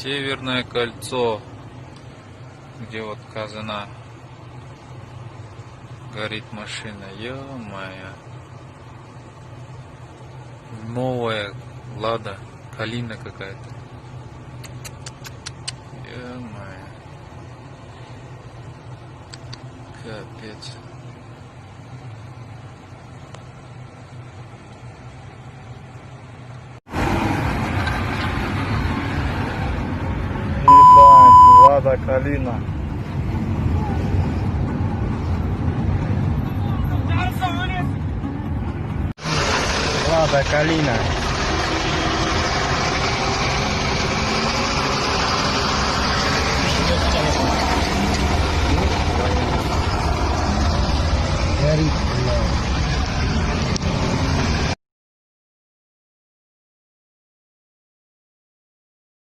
Северное кольцо, где вот казана горит машина. Ё-моё. Новая Лада Калина какая-то. Ё-моё. Капец. Ебать, Лада Калина. Лада Калина.